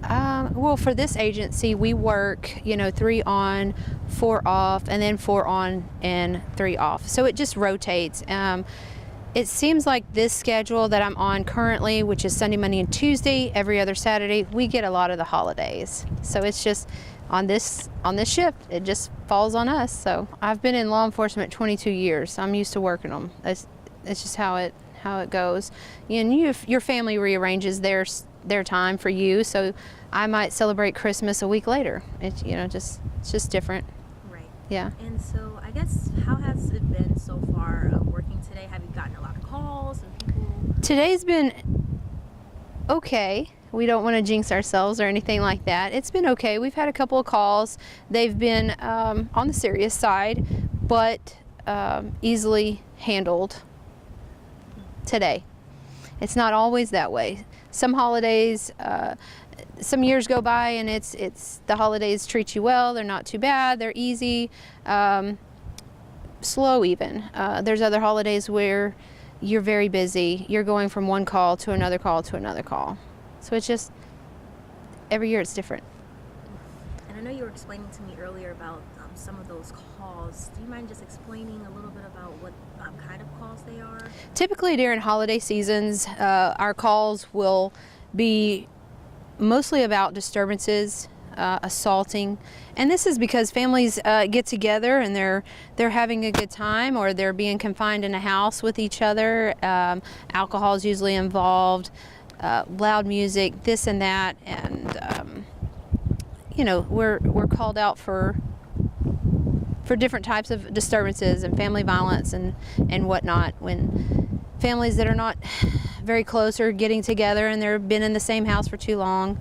Well, for this agency, we work, 3 on, 4 off, and then 4 on and 3 off. So it just rotates. It seems like this schedule that I'm on currently, which is Sunday, Monday, and Tuesday, every other Saturday, we get a lot of the holidays. So it's just on this shift, it just falls on us. So I've been in law enforcement 22 years. I'm used to working them. It's just how it goes. And your family rearranges their time for you. So I might celebrate Christmas a week later. It's just different. Right. Yeah. And so I guess, how has it been so far working today? Have you gotten a lot of calls and people? Today's been okay. We don't want to jinx ourselves or anything like that. It's been okay. We've had a couple of calls. They've been on the serious side, but easily handled today. It's not always that way. Some holidays, some years go by and it's the holidays treat you well. They're not too bad. They're easy, slow even. There's other holidays where you're very busy. You're going from one call to another call to another call. So it's just, every year it's different. And I know you were explaining to me earlier about some of those calls. Do you mind just explaining a little bit about what kind of calls they are? Typically during holiday seasons, our calls will be mostly about disturbances, assaulting, and this is because families get together and they're having a good time, or they're being confined in a house with each other. Alcohol is usually involved, loud music, this and that, and we're called out for different types of disturbances and family violence and whatnot. When families that are not very close are getting together and they've been in the same house for too long,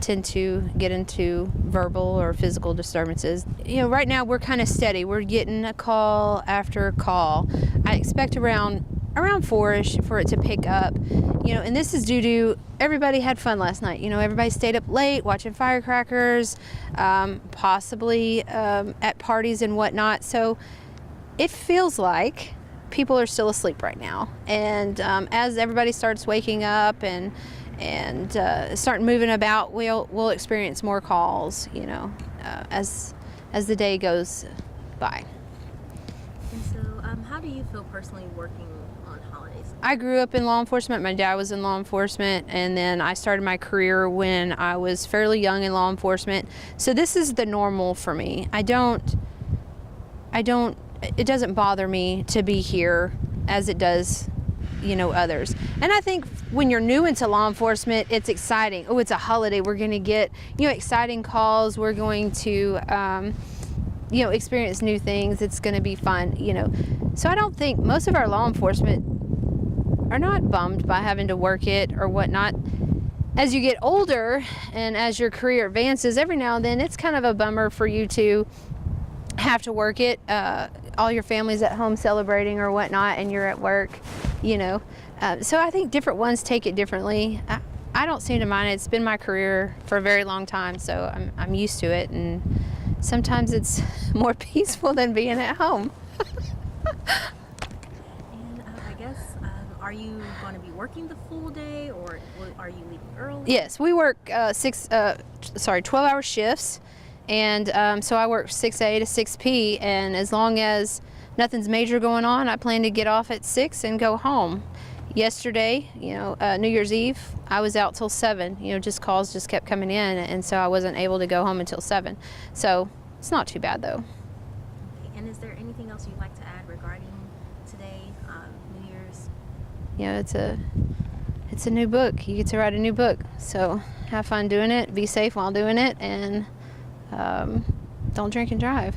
tend to get into verbal or physical disturbances. Right now we're kind of steady. We're getting a call after call. I expect around 4-ish for it to pick up. And this is due to everybody had fun last night. Everybody stayed up late watching firecrackers, possibly at parties and whatnot. So it feels like people are still asleep right now. And as everybody starts waking up and start moving about, we'll experience more calls, as the day goes by. And so how do you feel personally working on holidays? I grew up in law enforcement. My dad was in law enforcement, and then I started my career when I was fairly young in law enforcement. So this is the normal for me. It doesn't bother me to be here as it does, others. And I think when you're new into law enforcement, it's exciting. Oh, it's a holiday. We're going to get, exciting calls. We're going to, experience new things. It's going to be fun, So I don't think most of our law enforcement are not bummed by having to work it or whatnot. As you get older and as your career advances, every now and then it's kind of a bummer for you to have to work it. All your family's at home celebrating or whatnot, and you're at work, So I think different ones take it differently. I don't seem to mind it. It's been my career for a very long time, so I'm used to it, and sometimes it's more peaceful than being at home. And I guess, are you going to be working the full day, or are you leaving early? Yes, we work 12-hour shifts. And so I work 6A to 6P, and as long as nothing's major going on, I plan to get off at 6 and go home. Yesterday, New Year's Eve, I was out till 7. Calls just kept coming in, and so I wasn't able to go home until 7. So it's not too bad, though. Okay. And is there anything else you'd like to add regarding today, New Year's? It's a new book. You get to write a new book, so have fun doing it. Be safe while doing it, and don't drink and drive.